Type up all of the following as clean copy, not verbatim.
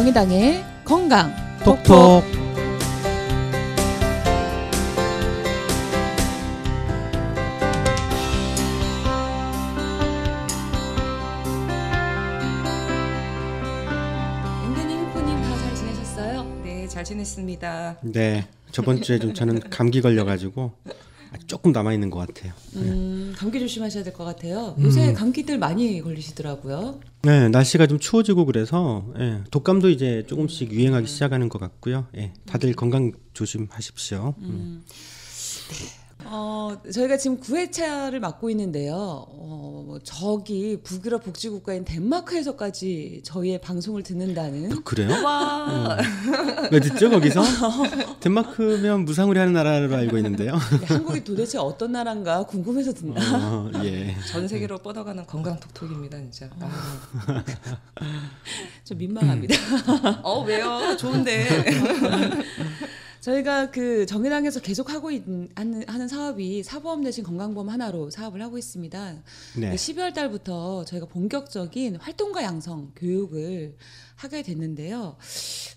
정의당의 건강 톡톡. 은근히 힐프님 다 잘 지내셨어요? 네, 잘 지냈습니다. 네, 저번 주에 좀 저는 감기 걸려가지고 조금 남아 있는 것 같아요. 감기 조심하셔야 될 것 같아요. 요새 감기들 많이 걸리시더라고요. 네, 날씨가 좀 추워지고 그래서 독감도 이제 조금씩 유행하기 시작하는 것 같고요. 다들 건강 조심하십시오. 저희가 지금 9회차를 맡고 있는데요. 저기 북유럽 복지국가인 덴마크에서까지 저희의 방송을 듣는다는. 그래요? 와, 왜 듣죠 거기서? 덴마크면 무상으로 하는 나라로 알고 있는데요. 한국이 도대체 어떤 나라인가 궁금해서 듣나. 예. 전 세계로 뻗어가는 건강 톡톡입니다, 진짜. 좀 민망합니다. 왜요? 좋은데. 저희가 그 정의당에서 계속 하는 사업이 사보험 대신 건강보험 하나로 사업을 하고 있습니다. 네. 12월 달부터 저희가 본격적인 활동가 양성 교육을 하게 됐는데요.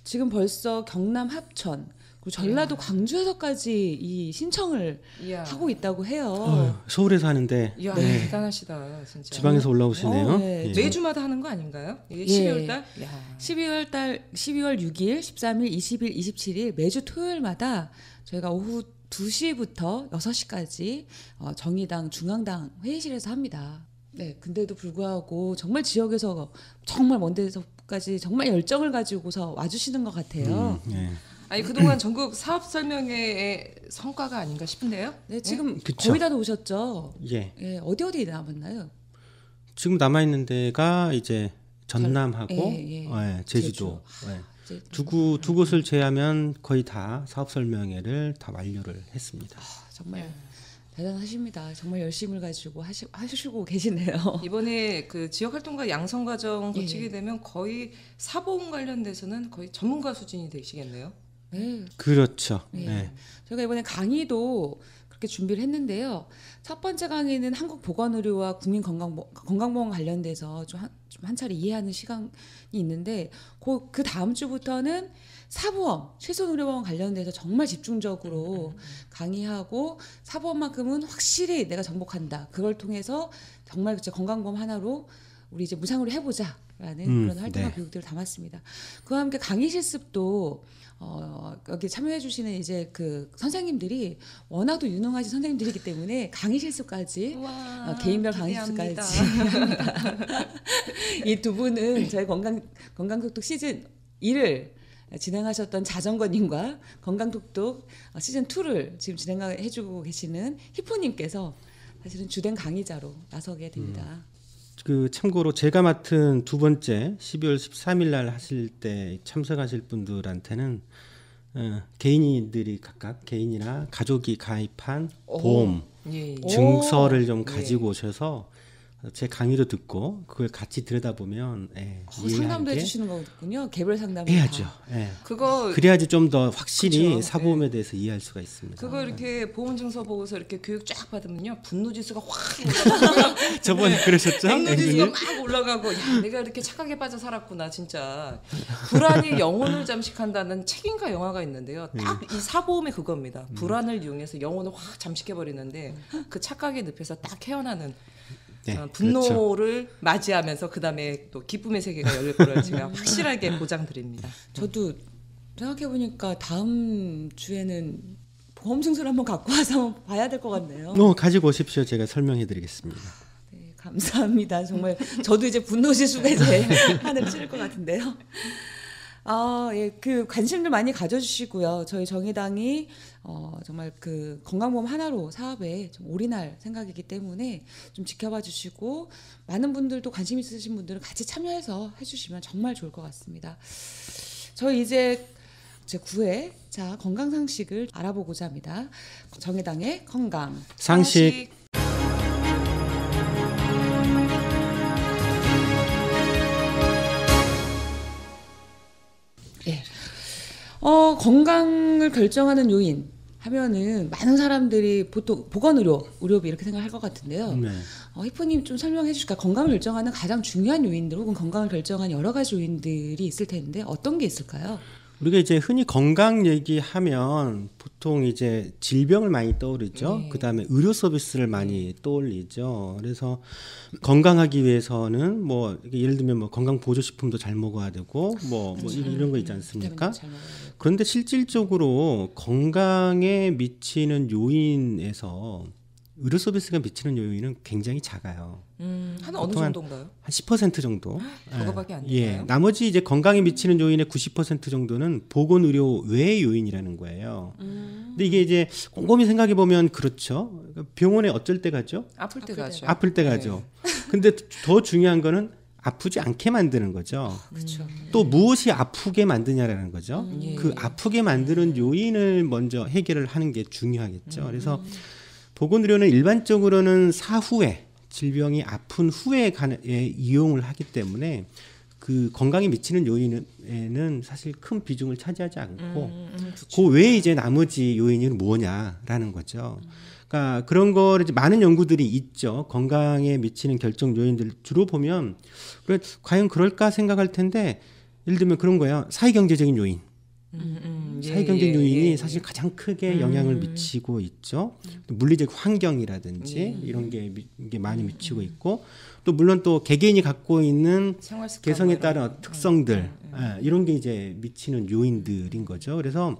지금 벌써 경남 합천 그리고 전라도 광주에서까지 이 신청을 이야. 하고 있다고 해요. 서울에서 하는데 이야, 네. 대단하시다, 진짜. 지방에서 올라오시네요. 네. 예. 매주마다 하는 거 아닌가요? 이게 예. 12월 달? 12월 6일, 13일, 20일, 27일 매주 토요일마다 저희가 오후 2시부터 6시까지 정의당 중앙당 회의실에서 합니다. 네, 근데도 불구하고 정말 지역에서 정말 먼 데서까지 정말 열정을 가지고서 와주시는 것 같아요. 예. 아니, 그동안 전국 사업 설명회의 성과가 아닌가 싶은데요? 네, 지금 그쵸. 거의 다 오셨죠? 예. 예, 어디 남았나요? 지금 남아 있는 데가 이제 전남하고 제주도. 이제 두 곳을 제외하면 거의 다 사업 설명회를 다 완료를 했습니다. 정말 대단하십니다. 정말 열심을 가지고 하시고 계시네요. 이번에 그 지역 활동가 양성 과정 예. 거치게 되면 거의 사보험 관련돼서는 거의 전문가 수준이 되시겠네요. 네, 그렇죠. 예. 네. 저희가 이번에 강의도 그렇게 준비를 했는데요. 첫 번째 강의는 한국보건의료와 국민건강보험 관련돼서 좀 한 차례 이해하는 시간이 있는데 그 다음 주부터는 사보험, 실손의료보험 관련돼서 정말 집중적으로 강의하고 사보험만큼은 확실히 내가 정복한다. 그걸 통해서 정말 건강보험 하나로 우리 이제 무상으로 해보자라는 그런 활동과 네. 교육들을 담았습니다. 그와 함께 강의 실습도 여기 참여해 주시는 이제 그 선생님들이 워낙도 유능하신 선생님들이기 때문에 강의 실습까지 개인별 강의 실습까지 합니다. 이 두 분은 저희 건강톡톡 시즌 1을 진행하셨던 자전거님과 건강톡톡 시즌 2를 지금 진행해주고 계시는 히포님께서 사실은 주된 강의자로 나서게 됩니다. 그 참고로 제가 맡은 두 번째 12월 13일 날 하실 때 참석하실 분들한테는 개인들이 각각 개인이나 가족이 가입한 보험 예. 증서를 좀 가지고 오셔서 제 강의도 듣고 그걸 같이 들여다보면 상담도 해주시는 거군요. 개별 상담을 해야죠. 예. 그거 그래야지 좀 더 확실히 그쵸. 사보험에 대해서 이해할 수가 있습니다. 그거 이렇게 보험 증서 보고서 이렇게 교육 쫙 받으면요, 분노 지수가 확 올라가고요. 저번에 그러셨죠? 분노 지수가 막 올라가고, 야, 내가 이렇게 착하게 빠져 살았구나, 진짜. 불안이 영혼을 잠식한다는 책인가 영화가 있는데요. 딱 이 사보험이 그겁니다. 불안을 이용해서 영혼을 확 잠식해 버리는데 그 착각의 늪에서 딱 헤어나는. 네, 분노를 그렇죠. 맞이하면서 그 다음에 또 기쁨의 세계가 열릴 거를 제가 확실하게 보장드립니다. 저도 생각해보니까 다음 주에는 보험 증서를 한번 갖고 와서 한번 봐야 될 것 같네요. 가지고 오십시오. 제가 설명해드리겠습니다. 네, 감사합니다. 정말 저도 이제 분노지수가 이제 하늘 찌를 것 같은데요. 그 관심들 많이 가져주시고요. 저희 정의당이 정말 그 건강보험 하나로 사업에 좀 올인할 생각이기 때문에 좀 지켜봐 주시고 많은 분들도 관심 있으신 분들은 같이 참여해서 해주시면 정말 좋을 것 같습니다. 저희 이제 제 9회 건강 상식을 알아보고자 합니다. 정의당의 건강 상식. 건강을 결정하는 요인 하면은 많은 사람들이 보통 의료비 이렇게 생각할 것 같은데요. 네. 히프님 좀 설명해 주실까요? 건강을 결정하는 가장 중요한 요인들 혹은 건강을 결정하는 여러 가지 요인들이 있을 텐데 어떤 게 있을까요? 우리가 이제 흔히 건강 얘기하면 보통 이제 질병을 많이 떠오르죠. 네. 그다음에 의료 서비스를 많이 떠올리죠. 그래서 건강하기 위해서는 뭐 예를 들면 뭐 건강 보조식품도 잘 먹어야 되고 뭐 이런 거 있지 않습니까? 잘 먹어야 되고. 그런데 실질적으로 건강에 미치는 요인에서 의료 서비스가 미치는 요인은 굉장히 작아요. 한 어느 보통 정도인가요? 한 10% 정도. 그거밖에 안 예. 되나요? 나머지 이제 건강에 미치는 요인의 90% 정도는 보건 의료 외의 요인이라는 거예요. 근데 이게 이제 곰곰이 생각해 보면 그렇죠. 병원에 어쩔 때 가죠? 아플 때 가죠. 아플 때 가죠. 근데 더 중요한 거는 아프지 않게 만드는 거죠. 그렇죠. 또 무엇이 아프게 만드냐라는 거죠. 예. 그 아프게 만드는 요인을 먼저 해결을 하는 게 중요하겠죠. 그래서 보건의료는 일반적으로는 사후에 질병이 아픈 후에 이용을 하기 때문에 그 건강에 미치는 요인에는 사실 큰 비중을 차지하지 않고 그 외에 이제 나머지 요인이 뭐냐라는 거죠. 그러니까 그런 거 이제 많은 연구들이 있죠. 건강에 미치는 결정 요인들 주로 보면 그래 과연 그럴까 생각할 텐데 예를 들면 그런 거예요. 사회경제적인 요인. 사회경제 요인이 사실 가장 크게 영향을 미치고 있죠. 또 물리적 환경이라든지 이런 게 많이 미치고 있고 또 물론 또 개개인이 갖고 있는 생활 습관 개성에 뭐 따른 이런 특성들 이런 게 이제 미치는 요인들인 거죠. 그래서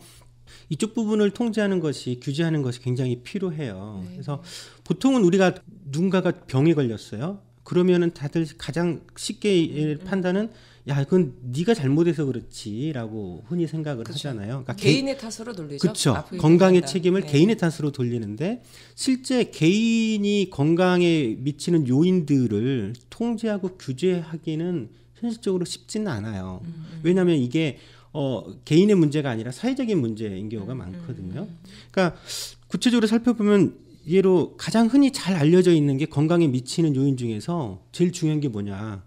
이쪽 부분을 통제하는 것이 규제하는 것이 굉장히 필요해요. 그래서 보통은 우리가 누군가가 병에 걸렸어요. 그러면은 다들 가장 쉽게 판단은 야, 그건 네가 잘못해서 그렇지라고 흔히 생각을 하잖아요. 그러니까 개인의 탓으로 돌리죠. 그렇죠. 아프게 건강의 된다. 책임을 네. 개인의 탓으로 돌리는데 실제 개인이 건강에 미치는 요인들을 통제하고 규제하기는 현실적으로 쉽지는 않아요. 왜냐하면 이게 개인의 문제가 아니라 사회적인 문제인 경우가 많거든요. 그러니까 구체적으로 살펴보면 예로 가장 흔히 잘 알려져 있는 게 건강에 미치는 요인 중에서 제일 중요한 게 뭐냐?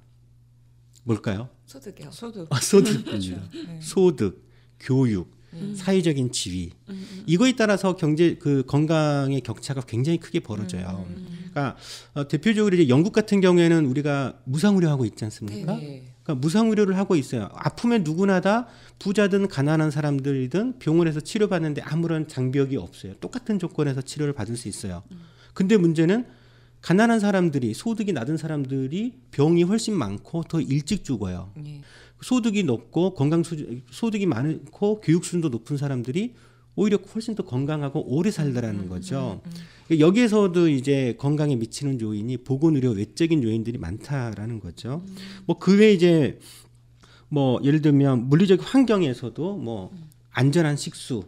뭘까요? 소득이요. 소득. 소득입니다. 소득, 교육, 사회적인 지위. 이거에 따라서 그 건강의 격차가 굉장히 크게 벌어져요. 그러니까 대표적으로 이제 영국 같은 경우에는 우리가 무상의료하고 있지 않습니까? 네. 그러니까 무상의료를 하고 있어요. 아프면 누구나 다 부자든 가난한 사람들이든 병원에서 치료받는데 아무런 장벽이 없어요. 똑같은 조건에서 치료를 받을 수 있어요. 근데 문제는 가난한 사람들이 소득이 낮은 사람들이 병이 훨씬 많고 더 일찍 죽어요. 네. 소득이 높고 소득이 많고 교육 수준도 높은 사람들이 오히려 훨씬 더 건강하고 오래 살더라는 거죠. 여기에서도 이제 건강에 미치는 요인이 보건의료 외적인 요인들이 많다라는 거죠. 뭐 그 외에 이제 뭐 예를 들면 물리적 환경에서도 뭐 안전한 식수,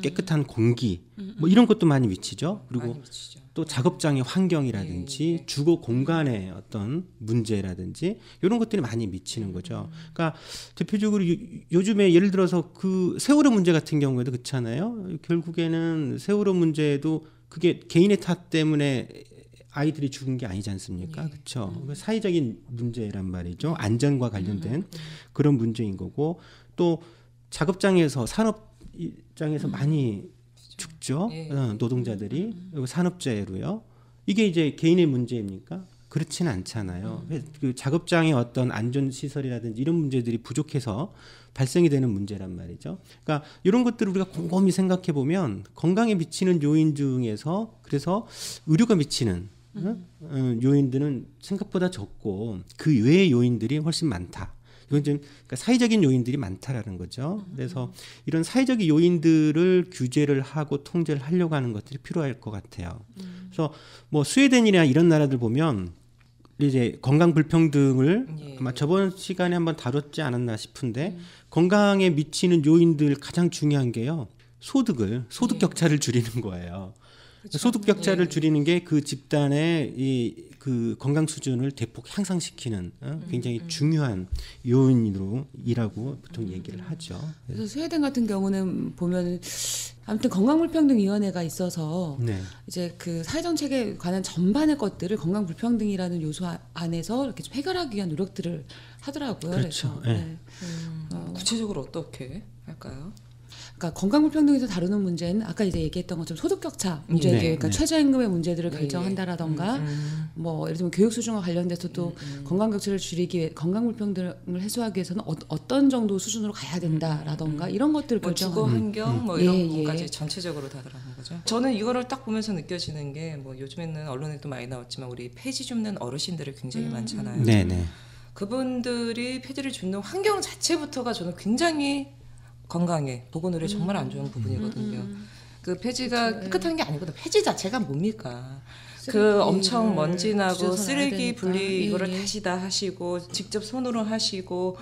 깨끗한 공기 뭐 이런 것도 많이 미치죠. 그리고 많이 미치죠. 또 작업장의 환경이라든지 주거 공간의 어떤 문제라든지 이런 것들이 많이 미치는 거죠. 그러니까 대표적으로 요즘에 예를 들어서 그 세월호 문제 같은 경우에도 그렇잖아요. 결국에는 세월호 문제도 그게 개인의 탓 때문에 아이들이 죽은 게 아니지 않습니까? 그렇죠. 사회적인 문제란 말이죠. 안전과 관련된 그런 문제인 거고 또 작업장에서 산업장에서 많이 죽죠. 노동자들이 그리고 산업재해로요. 이게 이제 개인의 문제입니까? 그렇지는 않잖아요. 그 작업장의 어떤 안전 시설이라든지 이런 문제들이 부족해서 발생이 되는 문제란 말이죠. 그러니까 이런 것들을 우리가 곰곰이 생각해 보면 건강에 미치는 요인 중에서 그래서 의료가 미치는 요인들은 생각보다 적고 그 외의 요인들이 훨씬 많다. 이건 좀 그러니까 사회적인 요인들이 많다라는 거죠. 그래서 이런 사회적 요인들을 규제를 하고 통제를 하려고 하는 것들이 필요할 것 같아요. 그래서 뭐 스웨덴이나 이런 나라들 보면 이제 건강 불평등을 아마 저번 시간에 한번 다뤘지 않았나 싶은데 건강에 미치는 요인들 가장 중요한 게요. 소득 격차를 줄이는 거예요. 그렇죠. 소득 격차를 줄이는 게 그 집단의 그 건강 수준을 대폭 향상시키는 굉장히 중요한 요인이라고 보통 얘기를 하죠. 그래서 스웨덴 같은 경우는 보면 아무튼 건강불평등위원회가 있어서 네. 이제 그 사회정책에 관한 전반의 것들을 건강불평등이라는 요소 안에서 이렇게 좀 해결하기 위한 노력들을 하더라고요. 그렇죠. 그래서, 네. 네. 구체적으로 어떻게 할까요? 그러니까 건강불평등에서 다루는 문제는 아까 이제 얘기했던 것처럼 소득격차 문제들, 네, 그러니까 네. 최저임금의 문제들을 네, 결정한다라던가, 뭐 예를 들면 교육 수준과 관련돼서 또 건강격차를 줄이기 위해 건강불평등을 해소하기 위해서는 어떤 정도 수준으로 가야 된다라던가 이런 것들을 뭐 주거 결정하는. 환경 뭐 이런 예, 부분까지 예. 전체적으로 다 들어가는 거죠. 저는 이거를 딱 보면서 느껴지는 게 뭐 요즘에는 언론에도 많이 나왔지만 우리 폐지 줍는 어르신들이 굉장히 많잖아요. 네네. 그분들이 폐지를 줍는 환경 자체부터가 저는 굉장히 건강에 보건의료에 정말 안 좋은 부분이거든요. 그 폐지가 그쵸, 깨끗한 게 아니거든. 폐지 자체가 뭡니까? 그 쓰레기를 엄청 먼지 나고 주워서 놔야 쓰레기 되니까. 분리 이거를 예, 예. 다시 다 하시고 직접 손으로 하시고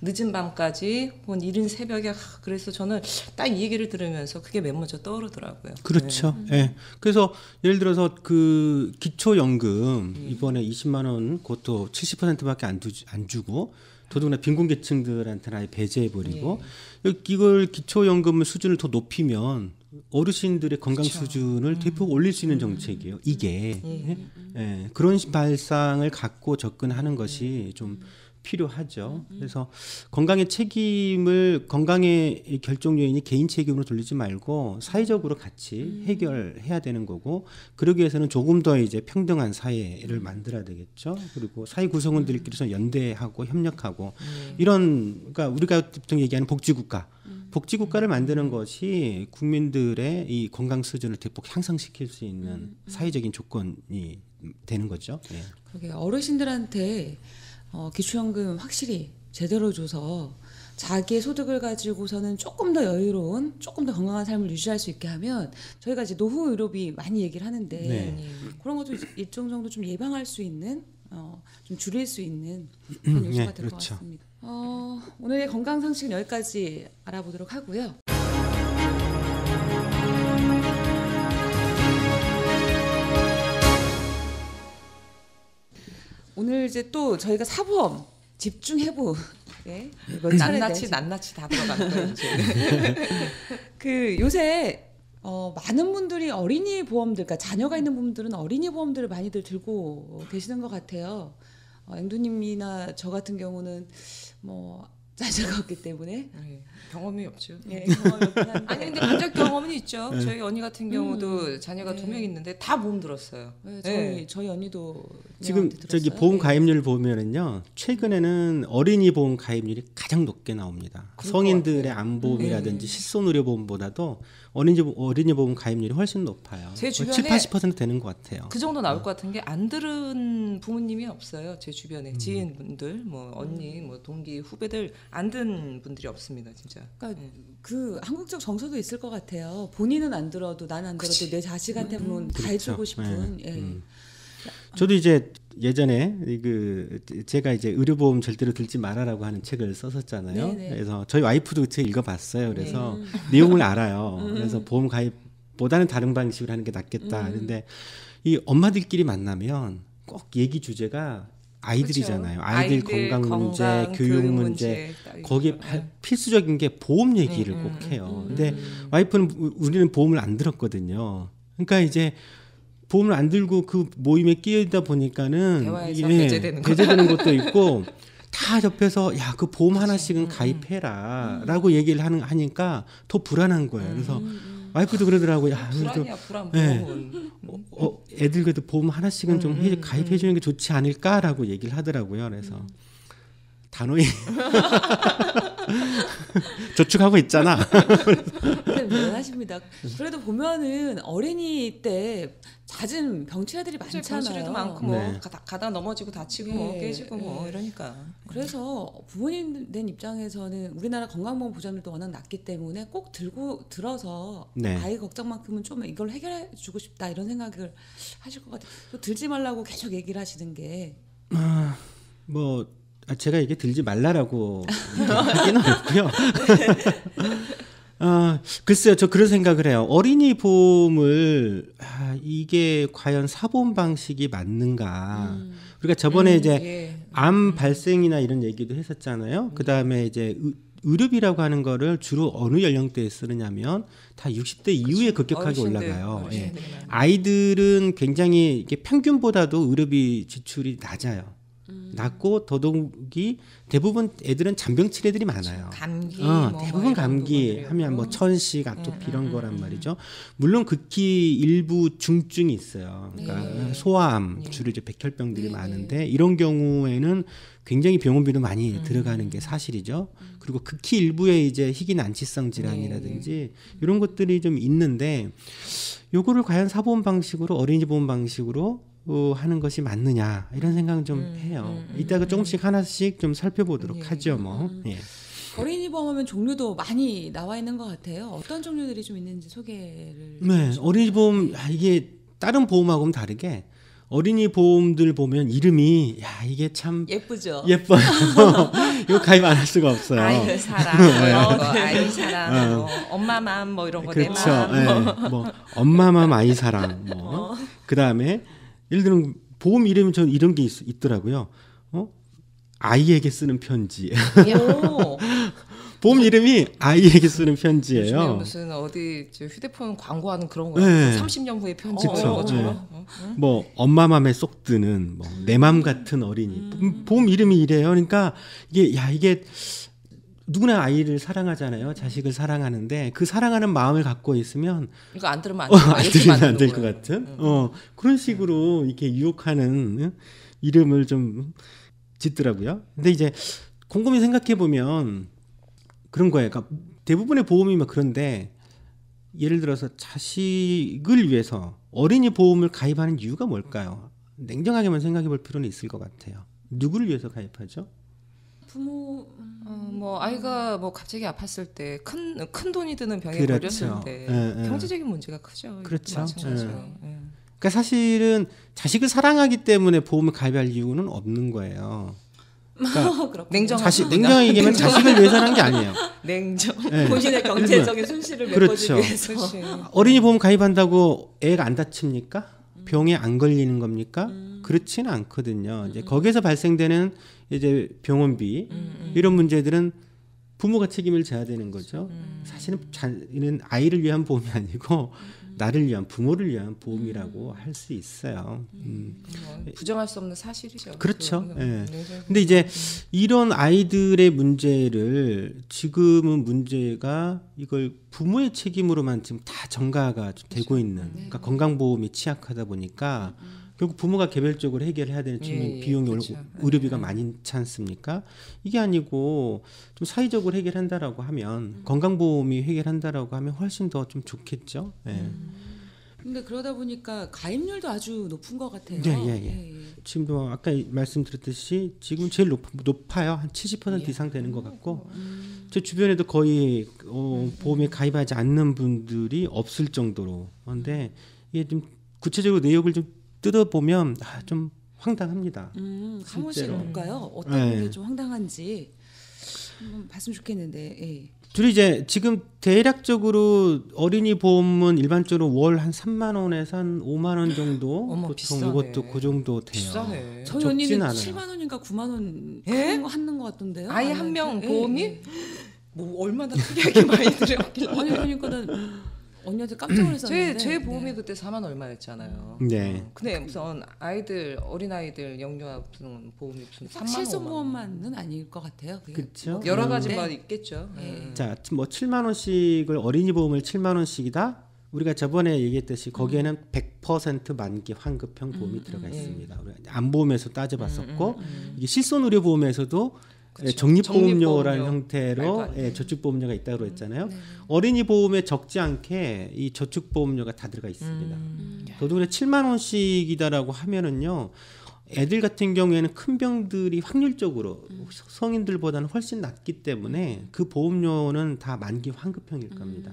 늦은 밤까지 혹은 이른 새벽에 그래서 저는 딱 이 얘기를 들으면서 그게 맨 먼저 떠오르더라고요. 그렇죠. 예. 그래서 예를 들어서 그 기초연금 이번에 20만 원 그것도 70%밖에 안 주고 더더구나 빈곤계층들한테는 아예 배제해버리고 이걸 기초연금 수준을 더 높이면 어르신들의 건강 그쵸. 수준을 대폭 올릴 수 있는 정책이에요. 이게 예. 그런 발상을 갖고 접근하는 것이 좀 필요하죠. 그래서 건강의 책임을 건강의 결정 요인이 개인 책임으로 돌리지 말고 사회적으로 같이 해결해야 되는 거고 그러기 위해서는 조금 더 이제 평등한 사회를 만들어야 되겠죠. 그리고 사회 구성원들끼리서 연대하고 협력하고 이런 그러니까 우리가 보통 얘기하는 복지국가 복지국가를 만드는 것이 국민들의 이 건강 수준을 대폭 향상시킬 수 있는 사회적인 조건이 되는 거죠. 예. 그러게 어르신들한테 기초연금 확실히 제대로 줘서 자기의 소득을 가지고서는 조금 더 여유로운, 조금 더 건강한 삶을 유지할 수 있게 하면 저희가 이제 노후 의료비 많이 얘기를 하는데 네. 그런 것도 일정 정도 좀 예방할 수 있는, 좀 줄일 수 있는 그런 요소가 네, 될 것 그렇죠. 같습니다. 오늘의 건강 상식은 여기까지 알아보도록 하고요. 오늘 이제 또 저희가 사보험 집중해보 몇 차례 낱낱이 다 들어가는 거예요. 이제. 그 요새 많은 분들이 어린이 보험들, 그러니까 자녀가 있는 분들은 어린이 보험들을 많이들 들고 계시는 것 같아요. 앵두님이나 저 같은 경우는 뭐 자녀가 없기 때문에 네, 경험이 없죠. 경험이 없긴 한데 아니 근데 가족 경험은 있죠. 저희 언니 같은 경우도 자녀가 네. 2명 있는데 다 보험 들었어요. 네, 저희 언니도 지금 들었어요. 저기 보험 네. 가입률 보면은요 최근에는 어린이 보험 가입률이 가장 높게 나옵니다. 그럴 성인들의 것 같아요. 안보험이라든지 실손의료보험보다도 어린이 보험 가입률이 훨씬 높아요. 제 주변에 7-80% 되는 것 같아요. 그 정도 나올 것 같은 게 안 들은 부모님이 없어요. 제 주변에 지인분들, 뭐 언니, 뭐 동기, 후배들 안 든 분들이 없습니다, 진짜. 그러니까 그 한국적 정서도 있을 것 같아요. 본인은 안 들어도 난 안 들어도 내 자식한테는 다 해주고 싶은. 저도 이제 예전에 그 제가 이제 의료보험 절대로 들지 말아라고 하는 책을 썼었잖아요. 네네. 그래서 저희 와이프도 그 책 읽어봤어요. 그래서 내용을 알아요. 그래서 보험 가입보다는 다른 방식으로 하는 게 낫겠다. 그런데 이 엄마들끼리 만나면 꼭 얘기 주제가 아이들이잖아요. 그렇죠. 아이들 건강 문제, 교육 문제. 거기에 필수적인 게 보험 얘기를 꼭 해요. 근데 와이프는 우리는 보험을 안 들었거든요. 그러니까 이제 보험을 안 들고 그 모임에 끼어있다 보니까는 대화에서 배제되는 것도 있고 다 옆에서 야, 그 보험 하나씩은 가입해라라고 얘기를 하니까 더 불안한 거예요. 그래서 와이프도 그러더라고요. 야, 불안이야, 불안. 네. 보험은. 애들 그래도 보험 하나씩은 좀 가입해 주는 게 좋지 않을까라고 얘기를 하더라고요. 그래서 단호히 저축하고 있잖아. 대단하십니다. 그래도 보면은 어린이 때 잦은 병치아들이 사실 많잖아요. 병실에도 많고 뭐 네. 가다 넘어지고 다치고 네, 뭐 깨지고 뭐 네. 이러니까. 그래서 부모님 된 입장에서는 우리나라 건강보험 보장률도 워낙 낮기 때문에 꼭 들어서 네. 아이 걱정만큼은 좀 이걸 해결해 주고 싶다 이런 생각을 하실 것 같아요. 또 들지 말라고 계속 얘기를 하시는 게 뭐 제가 이게 들지 말라라고 하기는 어렵고요. 글쎄요, 저 그런 생각을 해요. 어린이 보험을 이게 과연 사보험 방식이 맞는가? 우리가 저번에 이제 암 발생이나 이런 얘기도 했었잖아요. 그 다음에 이제 의료비라고 하는 거를 주로 어느 연령대에 쓰느냐면 다 60대 이후에 급격하게 올라가요. 예. 아이들은 굉장히 이게 평균보다도 의료비 지출이 낮아요. 낮고 더더욱이 대부분 애들은 잔병칠 애들이 많아요. 감기, 뭐 대부분 이런 감기 부분들이었고. 하면 뭐 천식, 아토피 이런 거란 말이죠. 물론 극히 일부 중증이 있어요. 그러니까 소아암, 주로 이제 백혈병들이 많은데 이런 경우에는 굉장히 병원비도 많이 들어가는 게 사실이죠. 그리고 극히 일부의 이제 희귀 난치성 질환이라든지 이런 것들이 좀 있는데 요거를 과연 사보험 방식으로 어린이 보험 방식으로 하는 것이 맞느냐 이런 생각은 좀 해요. 이따가 조금씩 하나씩 좀 살펴보도록 하죠. 뭐. 예. 어린이 보험하면 종류도 많이 나와 있는 것 같아요. 어떤 종류들이 좀 있는지 소개를. 네, 어린이 보험 이게 다른 보험하고는 다르게 어린이 보험들 보면 이름이 야 이게 참 예쁘죠. 예뻐요. 이거 가입 안 할 수가 없어요. 아이 사랑, 뭐 이런 거, 아이 사랑, 뭐 엄마맘 뭐 이런 거, 내 그렇죠. 맘. 예. 뭐 엄마맘 아이 사랑 뭐 그다음에 예를 들면 보험 이름이 전 이런 게 있더라고요. 아이에게 쓰는 편지. 오. 보험 이름이 아이에게 쓰는 요즘에 편지예요. 무슨 어디 저 휴대폰 광고하는 그런 거 네. 30년 후에 편지 그쵸. 이런 것처럼. 뭐 엄마 맘에 쏙 드는 뭐 내 맘 같은 어린이. 보험 이름이 이래요. 그러니까 이게 누구나 아이를 사랑하잖아요. 자식을 사랑하는데 그 사랑하는 마음을 갖고 있으면 이거 안 들으면 안 들으면 안 될 것 같은 그런 식으로 이렇게 유혹하는 이름을 좀 짓더라고요. 근데 이제 곰곰이 생각해 보면 그런 거예요. 그러니까 대부분의 보험이 막 그런데 예를 들어서 자식을 위해서 어린이 보험을 가입하는 이유가 뭘까요? 냉정하게만 생각해 볼 필요는 있을 것 같아요. 누구를 위해서 가입하죠? 부모 뭐 아이가 뭐 갑자기 아팠을 때 큰 돈이 드는 병에 그렇죠. 걸렸을 때 예, 예. 경제적인 문제가 크죠. 그렇죠. 마찬가지로. 예. 그러니까 사실은 자식을 사랑하기 때문에 보험을 가입할 이유는 없는 거예요. 그러니까 냉정하게 냉정하게 얘기하면 자식을 위해서 하는 게 아니에요. 냉정. 네. 본인의 경제적인 순실을 메꿔주기 그렇죠. 위해서. 그렇지. 어린이 보험 가입한다고 애가 안 다칩니까? 병에 안 걸리는 겁니까? 그렇지는 않거든요. 이제 거기에서 발생되는 이제 병원비 이런 문제들은 부모가 책임을 져야 되는 거죠. 사실은 이는 아이를 위한 보험이 아니고 나를 위한 부모를 위한 보험이라고 할 수 있어요. 뭐 부정할 수 없는 사실이죠. 그렇죠. 그거. 예. 냉정. 근데 이제 이런 아이들의 문제를 지금은 문제가 이걸 부모의 책임으로만 지금 다 전가가 좀 되고 있는. 그러니까 건강보험이 취약하다 보니까 결국 부모가 개별적으로 해결해야 되는 측면 비용이 그렇죠. 의료비가 많지 않습니까? 이게 아니고 좀 사회적으로 해결한다라고 하면 건강보험이 해결한다라고 하면 훨씬 더 좀 좋겠죠. 예. 근데 그러다 보니까 가입률도 아주 높은 것 같아요. 예. 지금도 아까 말씀드렸듯이 지금 제일 높아요. 한 70% 이상 되는 것 같고 제 주변에도 거의 보험에 가입하지 않는 분들이 없을 정도로. 그런데 이게 좀 구체적으로 내역을 좀 뜯어보면 좀 황당합니다. 한 번씩 실제로. 볼까요? 어떤 네. 게 좀 황당한지 한번 봤으면 좋겠는데. 예. 둘이 이제 지금 대략적으로 어린이 보험은 일반적으로 월 한 3만 원에서 한 5만 원 정도 어머, 보통 비싸네. 이것도 그 정도 돼요. 비싸네. 저희 적진 언니는 않아요. 7만 원인가 9만 원 예? 하는 것 같던데요. 아이 한 명 아이한테. 보험이 예. 뭐 얼마나 특이하게 많이 들어갔길래. 아니 그러니까는 언니한테 깜짝 놀랐었는데. 제 보험이 그때 4만 얼마였잖아요. 네. 근데 무슨 어린 아이들 영유아 무슨 보험이 무슨 3만 실손 5만 보험만은 아닐 것 같아요. 그게. 그렇죠. 여러 가지 네. 뭐 있겠죠. 네. 자, 뭐 7만 원씩을 어린이 보험을 7만 원씩이다. 우리가 저번에 얘기했듯이 거기에는 100% 만기 환급형 보험이 들어가 있습니다. 우리가 안보험에서 따져봤었고 이게 실손의료보험에서도 그쵸. 적립보험료라는 적립보험료. 형태로 말도 안 돼. 저축보험료가 있다고 했잖아요. 어린이 보험에 적지 않게 이 저축보험료가 다 들어가 있습니다. 더더군다나 7만 원씩이다라고 하면은요. 애들 같은 경우에는 큰 병들이 확률적으로 성인들보다는 훨씬 낮기 때문에 그 보험료는 다 만기 환급형일 겁니다.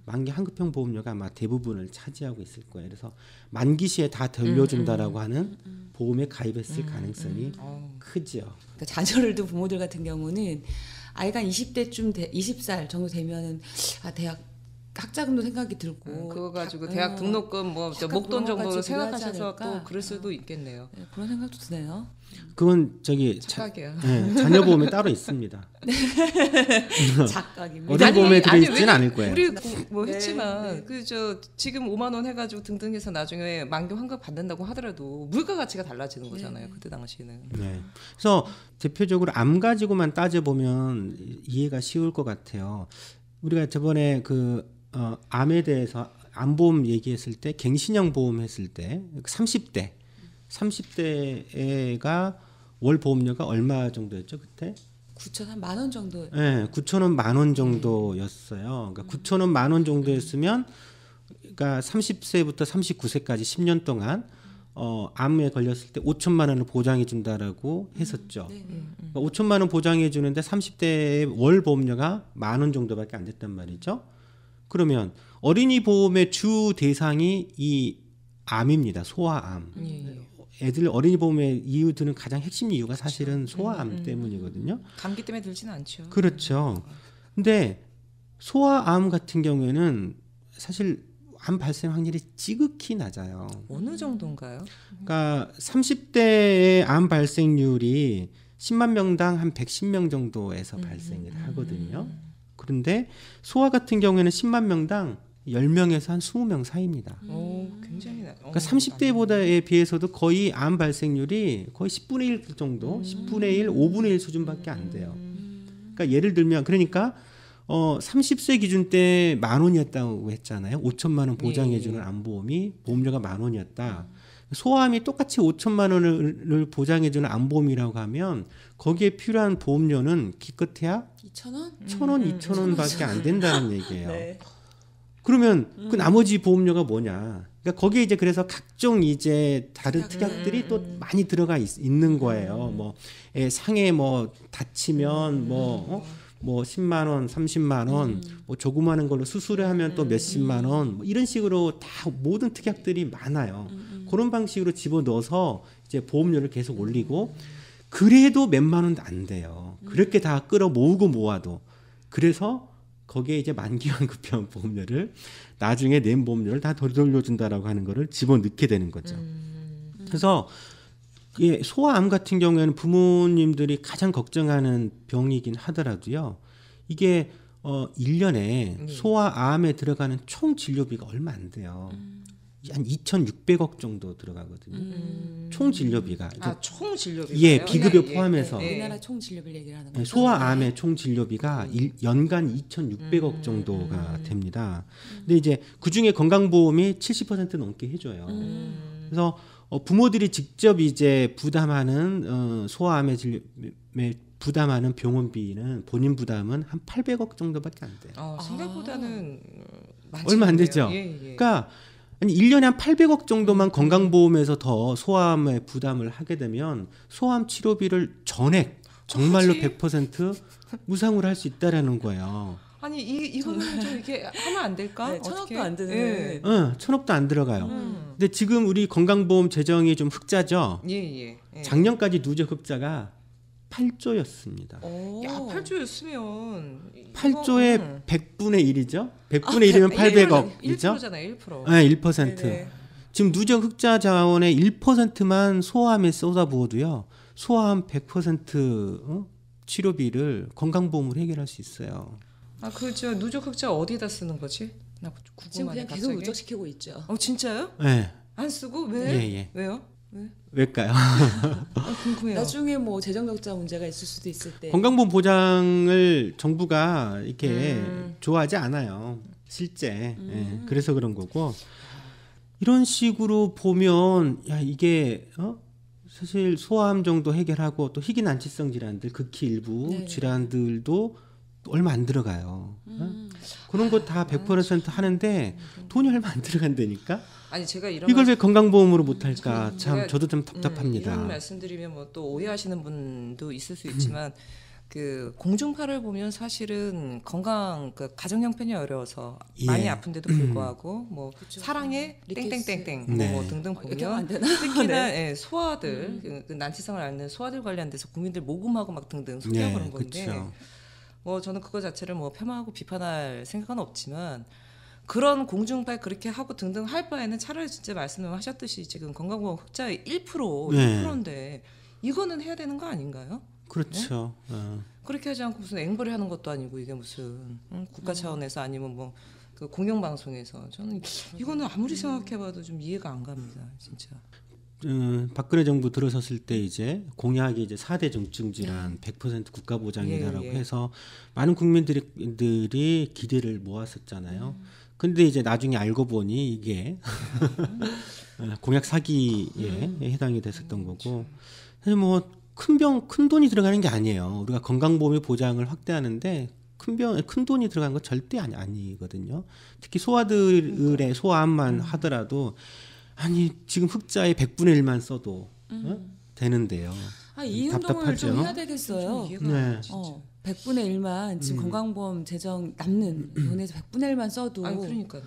만기 환급형 보험료가 아마 대부분을 차지하고 있을 거예요. 그래서 만기 시에 다 돌려준다라고 하는 보험에 가입했을 가능성이 크죠. 그러니까 자녀를 둔 부모들 같은 경우는 아이가 20대쯤 20살 정도 되면은 대학 학자금도 생각이 들고 그거 가지고 대학 등록금 뭐 약간 목돈 그런 거 정도로 가지고 생각하셔서 필요하지 않을까? 또 그럴 수도 있겠네요. 네, 그런 생각도 드네요. 그건 착각이야. 자녀 보험에 따로 있습니다. 작각입니다. 어른 보험에 들어있지는 왜냐면 않을 거예요. 우리 뭐 네, 했지만 네. 그 저 지금 5만 원 해가지고 등등해서 나중에 만기 환급 받는다고 하더라도 물가 가치가 달라지는 거잖아요. 그때 당시는. 네. 그래서 대표적으로 암 가지고만 따져 보면 이해가 쉬울 것 같아요. 우리가 저번에 암에 대해서 암보험 얘기했을 때 갱신형 보험 했을 때 30대가 월 보험료가 얼마 정도였죠 그때? 9천 한 만 원 정도. 네, 9,000원 10,000원 정도였어요. 그러니까 9,000원 10,000원 정도였으면 그러니까 30세부터 39세까지 10년 동안 암에 걸렸을 때 5천만 원을 보장해 준다라고 했었죠. 그러니까 5천만 원 보장해 주는데 30대의 월 보험료가 10,000원 정도밖에 안 됐단 말이죠. 그러면 어린이 보험의 주 대상이 이 암입니다. 소아암. 애들 어린이 보험의 이유 드는 가장 핵심 이유가 사실은 소아암 때문이거든요. 감기 때문에 들지는 않죠. 그렇죠. 근데 소아암 같은 경우에는 사실 암 발생 확률이 지극히 낮아요. 어느 정도인가요? 그러니까 30대의 암 발생률이 10만 명당 한 110명 정도에서 발생을 하거든요. 그런데 소아 같은 경우에는 10만 명당 10명에서 한 20명 사이입니다. 오, 굉장히 그러니까 30대보다에 비해서도 거의 암 발생률이 거의 10분의 1 정도, 10분의 1, 5분의 1 수준밖에 안 돼요. 그러니까 예를 들면 30세 기준 때 10,000원이었다고 했잖아요. 5천만 원 보장해주는 암보험이 보험료가 10,000원이었다. 소아암이 똑같이 5천만 원을 보장해주는 암보험이라고 하면 거기에 필요한 보험료는 기껏해야 2,000원? 1,000원, 2,000원밖에 안 된다는 얘기예요. 네. 그러면 그 나머지 보험료가 뭐냐? 그러니까 거기에 이제 그래서 각종 이제 다른 특약들이 또 많이 들어가 있는 거예요. 뭐 상해 뭐 다치면 뭐 10만 원, 30만 원, 뭐 조그마한 걸로 수술을 하면 또 몇십만 원, 뭐 이런 식으로 다 모든 특약들이 많아요. 그런 방식으로 집어 넣어서 이제 보험료를 계속 올리고 그래도 몇만 원도 안 돼요. 그렇게 다 끌어 모으고 모아도 그래서 거기에 이제 만기 환급형 보험료를 나중에 낸 보험료를 다 돌려준다라고 하는 거를 집어 넣게 되는 거죠. 그래서 소아암 같은 경우에는 부모님들이 가장 걱정하는 병이긴 하더라도요. 이게 1년에 소아암에 들어가는 총 진료비가 얼마 안 돼요. 한 2,600억 정도 들어가거든요. 총 진료비가. 총 진료비가요? 예, 비급여 포함해서. 우리나라 총 진료비를 얘기를 하는 거죠. 소아암의 총 진료비가 연간 2,600억 정도가 됩니다. 근데 이제 그 중에 건강보험이 70% 넘게 해줘요. 그래서 부모들이 직접 이제 부담하는 소아암의 진료에 부담하는 병원비는 본인 부담은 한 800억 정도밖에 안 돼요. 생각보다는 얼마 안 되죠. 예. 그러니까 아니 1년에 한 800억 정도만 건강보험에서 더 소아암에 부담을 하게 되면 소아암 치료비를 전액 정말로 100% 무상으로 할 수 있다라는 거예요. 아니 이거는 좀 이렇게 하면 안 될까? 네, 1,000억도 안 드는. 예. 1,000억도 안 들어가요. 근데 지금 우리 건강보험 재정이 좀 흑자죠. 예. 작년까지 누적 흑자가 8조였습니다. 야, 8조였으면 8조의 100분의 1이죠. 100분의 1이면 800억이죠. 1%잖아요. 1%. 네, 1%. 네네. 지금 누적 흑자 자원의 1%만 소아암에 쏟아부어도요. 소아암 100% 치료비를 건강보험으로 해결할 수 있어요. 그렇죠. 누적 흑자 어디다 쓰는 거지? 나 궁금하네. 지금 그냥 계속 갑자기. 누적시키고 있죠. 진짜요? 네. 안 쓰고 왜? 예. 왜요? 왜? 왜일까요? 궁금해요. 나중에 뭐 재정 적자 문제가 있을 수도 있을 때. 건강보험 보장을 정부가 이렇게 좋아하지 않아요. 실제. 예, 그래서 그런 거고. 이런 식으로 보면 야 이게 사실 소아암 정도 해결하고 또 희귀난치성 질환들 극히 일부 질환들도 얼마 안 들어가요. 그런 거 다 100% 하는데 돈이 얼마 안 들어간다니까. 아니 제가 이런 이걸 왜 건강보험으로 못할까? 참 저도 좀 이런 답답합니다. 말씀드리면 뭐 또 오해하시는 분도 있을 수 있지만 그 공중파를 보면 사실은 그 가정 형편이 어려워서 많이 아픈데도 불구하고 뭐 사랑해 땡땡땡땡 네. 뭐 등등 이렇게 하면 보면 안 되나? 특히나 소아들 그 난치성을 앓는 소아들 관련돼서 국민들 모금하고 막 등등 소개하고 그런 건데 그렇죠. 뭐 저는 그거 자체를 뭐 폄하하고 비판할 생각은 없지만 그런 공중파에 그렇게 하고 등등 할 바에는 차라리 진짜 말씀하셨듯이 지금 건강보험 흑자의 1%, 네. 1%인데 이거는 해야 되는 거 아닌가요? 그렇죠. 그렇게 하지 않고 무슨 앵벌이 하는 것도 아니고 이게 무슨 국가 차원에서 아니면 뭐 그 공영방송에서 저는 이거는 아무리 생각해봐도 좀 이해가 안 갑니다, 진짜. 박근혜 정부 들어섰을 때 이제 공약이 이제 4대 중증 질환 100% 국가 보장이다라고 예. 해서 많은 국민들이 기대를 모았었잖아요. 근데 이제 나중에 알고 보니 이게 공약 사기에 해당이 됐었던 거고. 사실 뭐 큰 돈이 들어가는 게 아니에요. 우리가 건강보험의 보장을 확대하는데 큰 돈이 들어간 건 절대 아니거든요. 특히 소아들의 소아암만 하더라도 아니 지금 흑자의 100분의 1만 써도 되는데요. 이 운동을 좀 해야 되겠어요. 네. 100분의 1만 지금 건강보험 재정 남는 돈에서 100분의 1만 써도. 아니 그러니까요.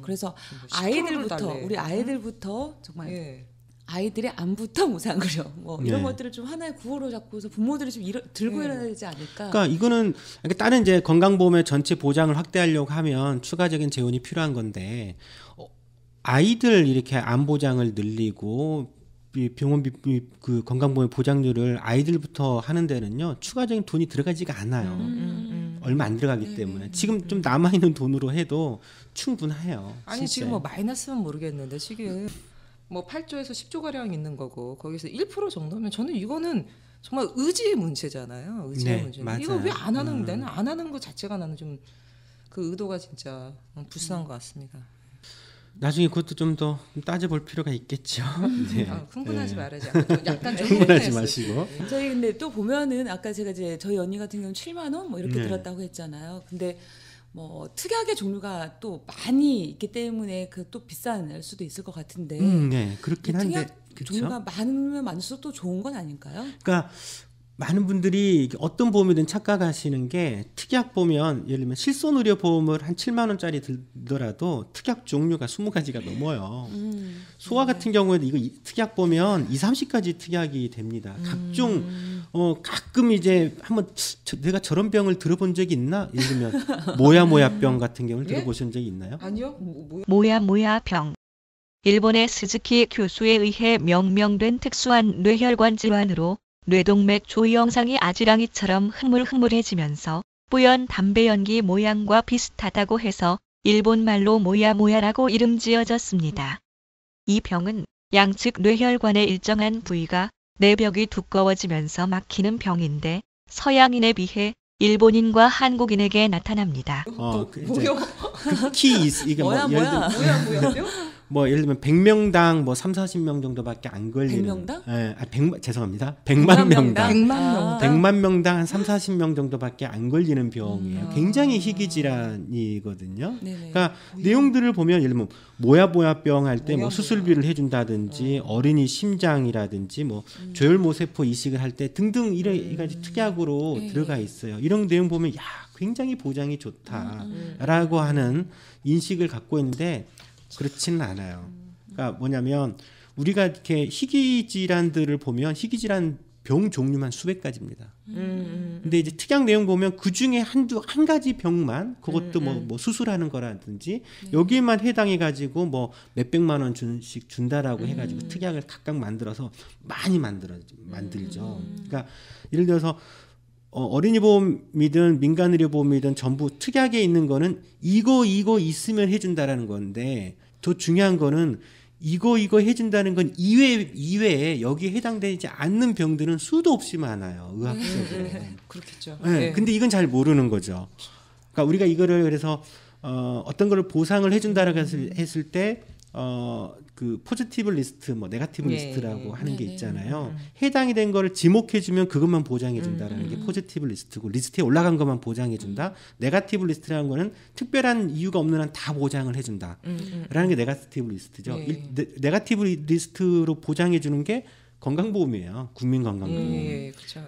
그래서 10%를 아이들부터 달래. 우리 아이들부터 정말 예. 아이들의 암부터 무상으로 뭐 이런 네. 것들을 좀 하나의 구호로 잡고서 부모들이 좀 들고 일어나야 되지 않을까. 그러니까 이거는 다른 이제 건강보험의 전체 보장을 확대하려고 하면 추가적인 재원이 필요한 건데 아이들 이렇게 암 보장을 늘리고 병원비 그 건강보험 보장률을 아이들부터 하는 데는요 추가적인 돈이 들어가지가 않아요. 얼마 안 들어가기 때문에 지금 좀 남아 있는 돈으로 해도 충분해요. 아니 진짜. 지금 뭐 마이너스면 모르겠는데 지금 뭐 8조에서 10조 가량 있는 거고 거기서 1% 정도면 저는 이거는 정말 의지의 문제잖아요. 의지의 네, 문제. 맞아요. 이거 왜 안 하는 데는 안 하는 것 자체가 나는 좀 그 의도가 진짜 불쌍한 것 같습니다. 나중에 그것도 좀 더 따져볼 필요가 있겠죠. 네. 흥분하지 네. 말아야지. 약간 좀 흥분하지 흥분했어요. 마시고. 저희 근데 또 보면은 아까 제가 이제 저희 언니 같은 경우는 7만 원 뭐 이렇게 네. 들었다고 했잖아요. 근데 뭐 특약의 종류가 또 많이 있기 때문에 그 또 비싼 수도 있을 것 같은데. 네, 그렇긴 한데. 특약 그렇죠? 종류가 많으면 많을수록 또 좋은 건 아닐까요? 그러니까 많은 분들이 어떤 보험이든 착각하시는 게 특약 보면 예를 들면 실손의료보험을 한 7만 원짜리 들더라도 특약 종류가 20가지가 넘어요. 소아 같은 경우에도 이거 특약 보면 2, 30가지 특약이 됩니다. 각종 가끔 이제 한번 내가 저런 병을 들어본 적이 있나? 예를 들면 모야모야병 같은 경우를 예? 들어보신 적이 있나요? 아니요. 모야모야병. 일본의 스즈키 교수에 의해 명명된 특수한 뇌혈관 질환으로 뇌동맥 조이 영상이 아지랑이처럼 흐물흐물해지면서 뿌연 담배 연기 모양과 비슷하다고 해서 일본말로 모야모야라고 이름 지어졌습니다. 이 병은 양측 뇌혈관의 일정한 부위가 내벽이 두꺼워지면서 막히는 병인데 서양인에 비해 일본인과 한국인에게 나타납니다. 뭐요? 이게 뭐 뭐야, 예를 뭐야. 들면 뭐야? 뭐 예를 들면 100명당 뭐 3, 40명 정도밖에 안 걸리는 100명당? 예, 100, 죄송합니다. 100만 명당 100만 아. 명. 100만 명당 한 3, 40명 정도밖에 안 걸리는 병이에요. 굉장히 희귀 질환이거든요. 네네. 그러니까 내용들을 보면 예를 들면 모야모야병 할 때 뭐 모야모야. 수술비를 해준다든지 어린이 심장이라든지 뭐 조혈모세포 이식을 할 때 등등 이런 가지 특약으로 네. 들어가 있어요. 이런 내용 보면 야 굉장히 보장이 좋다라고 하는 인식을 갖고 있는데 그렇지는 않아요. 그러니까 뭐냐면 우리가 이렇게 희귀 질환들을 보면 희귀 질환 병 종류만 수백 가지입니다. 근데 이제 특약 내용 보면 그 중에 한 가지 병만 그것도 뭐 수술하는 거라든지 여기에만 해당해 가지고 뭐 몇백만 원씩 준다라고 해가지고 특약을 각각 만들어서 많이 만들죠. 그러니까 예를 들어서 어린이 보험이든 민간 의료 보험이든 전부 특약에 있는 거는 이거 있으면 해준다라는 건데 더 중요한 거는 이거 해준다는 건 이외에 여기에 해당되지 않는 병들은 수도 없이 많아요. 의학적으로. 그렇겠죠. 네, 네. 근데 이건 잘 모르는 거죠. 그러니까 우리가 이거를 그래서 어떤 거를 보상을 해준다라고 했을 때 그 포지티브 리스트, 뭐 네거티브 예, 리스트라고 예. 하는 게 네네. 있잖아요. 해당이 된 거를 지목해주면 그것만 보장해준다라는 게 포지티브 리스트고 리스트에 올라간 것만 보장해준다. 네거티브 리스트라는 거는 특별한 이유가 없는 한 다 보장을 해준다라는 게 네거티브 리스트죠. 예. 네거티브 리스트로 보장해주는 게 건강보험이에요. 국민건강보험. 예, 그렇죠.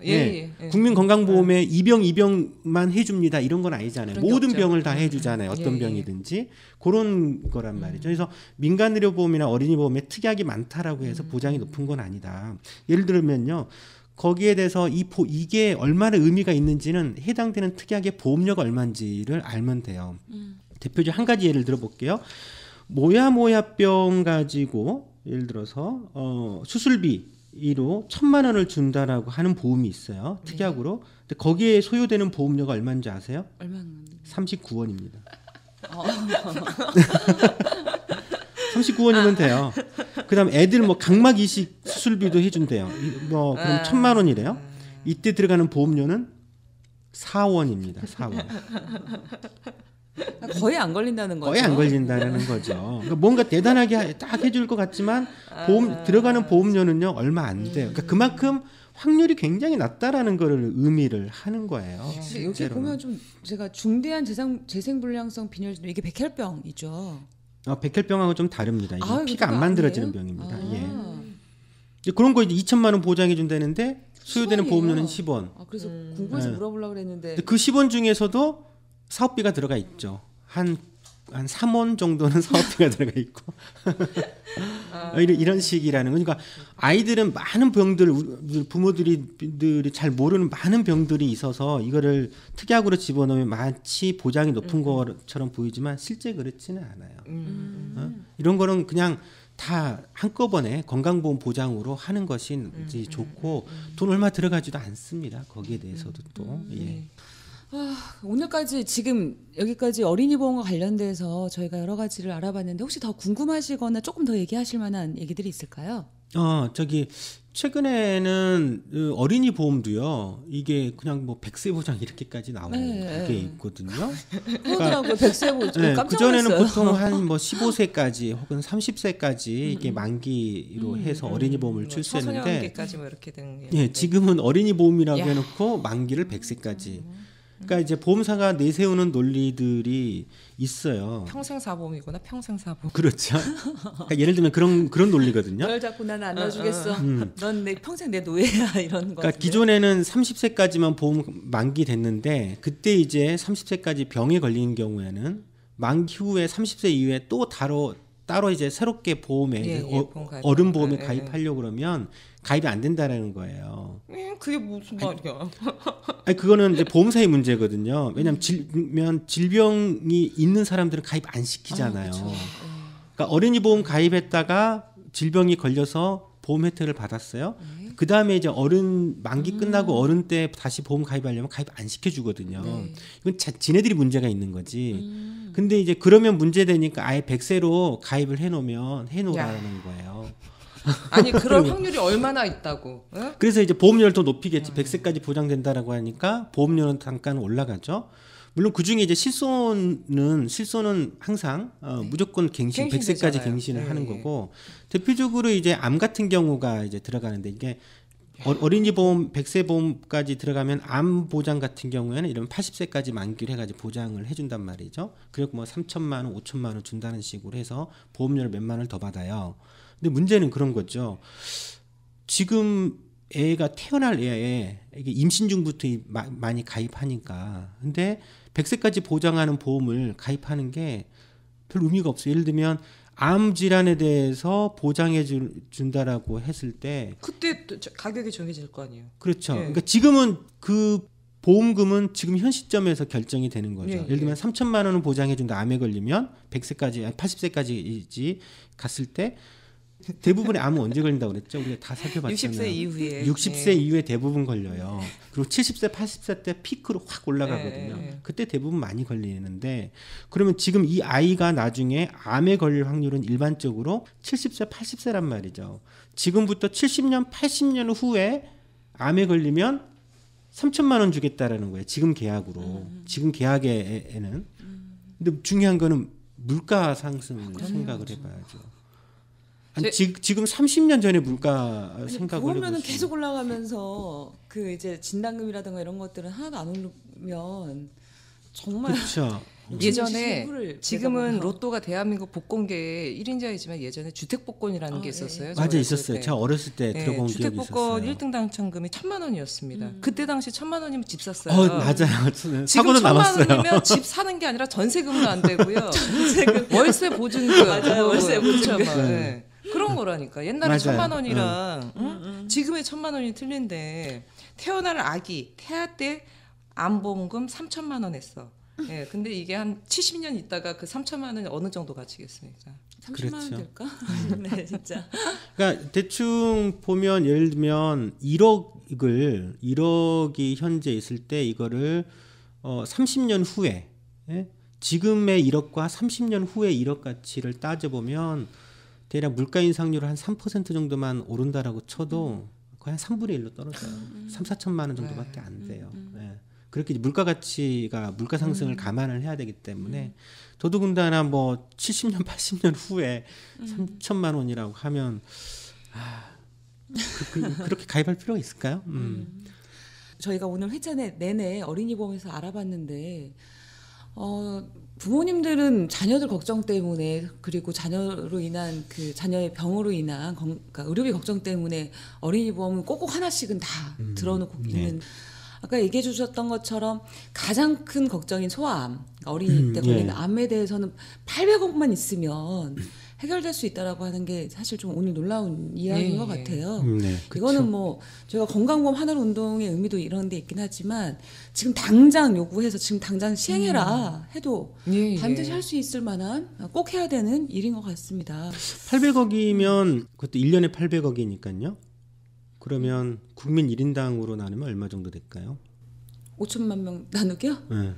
국민건강보험에 이 병만 해줍니다. 이런 건 아니잖아요. 그런 게 모든 없죠. 병을 다 해주잖아요. 어떤 예. 병이든지 그런 거란 말이죠. 그래서 민간의료보험이나 어린이보험에 특약이 많다라고 해서 보장이 높은 건 아니다. 예를 들면요. 거기에 대해서 이게 얼마나 의미가 있는지는 해당되는 특약의 보험료가 얼마인지를 알면 돼요. 대표적 한 가지 예를 들어볼게요. 모야모야병 가지고 예를 들어서 수술비로 1,000만 원을 준다라고 하는 보험이 있어요. 특약으로. 근데 거기에 소요되는 보험료가 얼마인지 아세요? 얼마나? 39원입니다. 39원이면 돼요. 그다음 애들 뭐 각막 이식 수술비도 해준대요. 뭐 그럼 1,000만 원이래요. 이때 들어가는 보험료는 4원입니다. 4원. 거의 안 걸린다는 거죠. 거의 안 걸린다는 거죠. 그러니까 뭔가 대단하게 딱 해줄 것 같지만 들어가는 보험료는요 얼마 안 돼요. 그러니까 그만큼 확률이 굉장히 낮다라는 거를 의미를 하는 거예요. 근데 여기 보면 좀 제가 중대한 재생불량성 빈혈증 이게 백혈병이죠. 백혈병하고 좀 다릅니다. 이게 피가 안 만들어지는 아니에요? 병입니다. 예. 이제 그런 거 이제 2,000만 원 보장해 준다는데 소요되는 10원이에요. 보험료는 10원. 그래서 궁금해서 네. 물어보려고 그랬는데 그 10원 중에서도 사업비가 들어가 있죠. 한 3원 정도는 사업비가 들어가 있고 이런 식이라는 거니까 아이들은 많은 병들 부모들이 잘 모르는 많은 병들이 있어서 이거를 특약으로 집어넣으면 마치 보장이 높은 것처럼 보이지만 실제 그렇지는 않아요. 이런 거는 그냥 다 한꺼번에 건강보험 보장으로 하는 것이 이제 좋고 돈 얼마 들어가지도 않습니다. 거기에 대해서도 또 예. 오늘까지 지금 여기까지 어린이 보험과 관련돼서 저희가 여러 가지를 알아봤는데 혹시 더 궁금하시거나 조금 더 얘기하실 만한 얘기들이 있을까요? 저기 최근에는 어린이 보험도요. 이게 그냥 뭐 100세 보장 이렇게까지 나오는 게 있거든요. 그러더라고요. 100세 보장. 네, 깜짝 그전에는 놀랐어요. 보통 한 뭐 15세까지 혹은 30세까지 이게 만기로 해서 어린이 보험을 출시했는데 청소년기까지 뭐 이렇게 된 예, 지금은 어린이 보험이라고 해놓고 만기를 100세까지. 그러니까 이제 보험사가 내세우는 논리들이 있어요. 평생 사보험이구나. 평생 사보험. 그렇죠. 그러니까 예를 들면 그런 논리거든요. 널 잡고 나는 안 놔주겠어. 넌 내 평생 내 노예야 이런 거. 그러니까 기존에는 30세까지만 보험 만기 됐는데 그때 이제 30세까지 병에 걸리는 경우에는 만기 후에 30세 이후에 또 따로 이제 새롭게 보험에 보험 가입. 어른 보험에 가입하려고 그러면 가입이 안 된다라는 거예요. 그게 무슨 말이야? 아니 그거는 이제 보험사의 문제거든요. 왜냐하면 질병이 있는 사람들은 가입 안 시키잖아요. 그러니까 어린이 보험 가입했다가 질병이 걸려서 보험 혜택을 받았어요. 그 다음에 이제 어른 만기 끝나고 어른 때 다시 보험 가입하려면 가입 안 시켜주거든요. 이건 지네들이 문제가 있는 거지. 근데 이제 그러면 문제되니까 아예 100세로 가입을 해놓으라는 거예요. 아니 그럴 확률이 얼마나 있다고? 응? 그래서 이제 보험료를 더 높이겠지. 100세까지 보장된다라고 하니까 보험료는 잠깐 올라가죠. 물론 그 중에 이제 실손은 항상 무조건 갱신 100세까지 갱신을 하는 거고 대표적으로 이제 암 같은 경우가 이제 들어가는데 이게 어린이 보험 100세 보험까지 들어가면 암 보장 같은 경우에는 이런 80세까지 만기를 해가지고 보장을 해준단 말이죠. 그리고 뭐 3,000만 원, 5,000만 원 준다는 식으로 해서 보험료를 몇만 원을 더 받아요. 근데 문제는 그런 거죠. 지금 애가 태어날 애에 이게 임신 중부터 많이 가입하니까. 근데 100세까지 보장하는 보험을 가입하는 게 별 의미가 없어요. 예를 들면 암 질환에 대해서 보장해 준다라고 했을 때 그때 가격이 정해질 거 아니에요. 그렇죠. 그러니까 지금은 그 보험금은 지금 현 시점에서 결정이 되는 거죠. 예를 들면 3,000만 원은 보장해 준다. 암에 걸리면 100세까지 80세까지 갔을 때 대부분의 암은 언제 걸린다고 그랬죠? 우리가 다 살펴봤잖아요. 60세 이후에. 60세 이후에 대부분 걸려요. 그리고 70세, 80세 때 피크로 확 올라가거든요. 그때 대부분 많이 걸리는데 그러면 지금 이 아이가 나중에 암에 걸릴 확률은 일반적으로 70세, 80세란 말이죠. 지금부터 70년, 80년 후에 암에 걸리면 3,000만 원 주겠다라는 거예요. 지금 계약으로. 지금 계약에는. 근데 중요한 거는 물가 상승을 생각을 해봐야죠. 아니, 지금 30년 전에 물가 생각을 해보시면 보험료는 계속 올라가면서 그 이제 진단금이라든가 이런 것들은 하나도 안 오르면 정말 그렇죠. 예전에 지금은 로또가 대한민국 복권계의 1인자이지만 예전에 주택복권이라는 게 있었어요. 맞아 있었어요. 제가 어렸을 때 들어본 기억이 있었어요. 주택복권 1등 당첨금이 1,000만 원이었습니다. 그때 당시 1,000만 원이면 집 샀어요. 맞아요. 지금 사고도 1,000만 남았어요. 원이면 집 사는 게 아니라 전세금도 안 되고요. 월세 보증금. 맞아요. 월세 보증금. 네. 그런 거라니까. 옛날에 맞아요. 1,000만 원이랑 지금의 1,000만 원이 틀린데 태어날 아기 태아 때 암보험금 3,000만 원 했어. 예, 근데 이게 한 70년 있다가 그 3천만 원이 어느 정도 가치겠습니까? 30만 원 그렇죠. 될까? 네, 진짜. 그러니까 대충 보면 예를 들면 1억이 현재 있을 때 이거를 30년 후에 예? 지금의 1억과 30년 후의 1억 가치를 따져보면 대략 물가 인상률 한 3% 정도만 오른다라고 쳐도 거의 한 3분의 1로 떨어져요. 3, 4천만 원 정도밖에 안 돼요. 예. 그렇게 물가 가치가 물가 상승을 감안을 해야 되기 때문에 더더군다나 뭐 70년, 80년 후에 3천만 원이라고 하면 그렇게 가입할 필요가 있을까요? 저희가 오늘 회차 내내 어린이 보험에서 알아봤는데 부모님들은 자녀들 걱정 때문에 그리고 자녀로 인한 그 자녀의 병으로 인한 그러니까 의료비 걱정 때문에 어린이 보험은 꼭꼭 하나씩은 다 들어놓고 있는. 아까 얘기해 주셨던 것처럼 가장 큰 걱정인 소아암, 어린이 때 걸리는 암에 대해서는 800억만 있으면 해결될 수 있다라고 하는 게 사실 좀 오늘 놀라운 이야기인 것 같아요. 네, 이거는 뭐 저희가 건강보험 하늘 운동의 의미도 이런 데 있긴 하지만 지금 당장 요구해서 지금 당장 시행해라 해도 반드시 할 수 있을 만한 꼭 해야 되는 일인 것 같습니다. 800억이면 그것도 1년에 800억이니까요. 그러면 국민 1인당으로 나누면 얼마 정도 될까요? 5천만 명 나누기요? 네.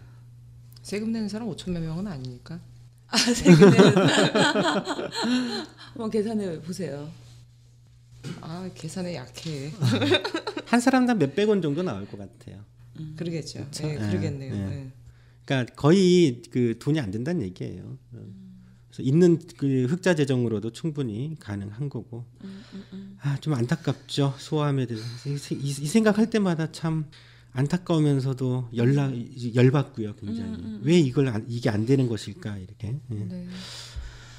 세금 내는 사람 5천만 명은 아니니까. 세금 내는 한번 계산해 보세요. 계산에 약해. 한 사람당 몇백 원 정도 나올 것 같아요. 그러겠죠. 네, 그러겠네요. 네. 네. 그러니까 거의 그 돈이 안 된다는 얘기예요. 그래서 있는 그 흑자 재정으로도 충분히 가능한 거고. 좀 안타깝죠. 소아암에 대해서 이 생각할 때마다 참 안타까우면서도 열받고요. 굉장히 왜 이게 안 되는 것일까 이렇게. 네.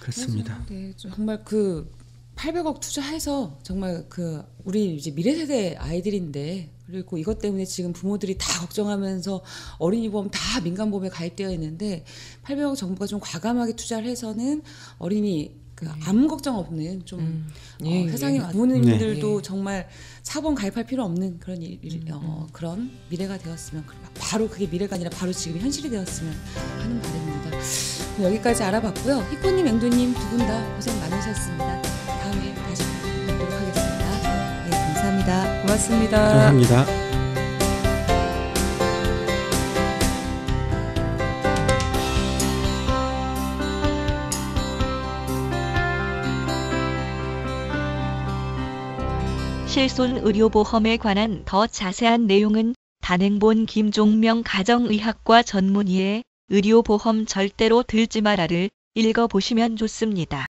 그렇습니다. 네, 정말 그 800억 투자해서 정말 그 우리 이제 미래 세대 아이들인데 그리고 이것 때문에 지금 부모들이 다 걱정하면서 어린이 보험 다 민간 보험에 가입되어 있는데 800억 정부가 좀 과감하게 투자를 해서는 어린이 그 암 걱정 없는 좀 세상에 부모님들도 정말 사보험 가입할 필요 없는 그런 그런 미래가 되었으면 바로 그게 미래가 아니라 바로 지금 현실이 되었으면 하는 바람입니다. 여기까지 알아봤고요. 희코님, 앵두님 두 분 다 고생 많으셨습니다. 다음에 다시 뵙도록 하겠습니다. 네, 감사합니다. 고맙습니다. 감사합니다. 실손의료보험에 관한 더 자세한 내용은 단행본 김종명 가정의학과 전문의의 의료보험 절대로 들지 마라를 읽어보시면 좋습니다.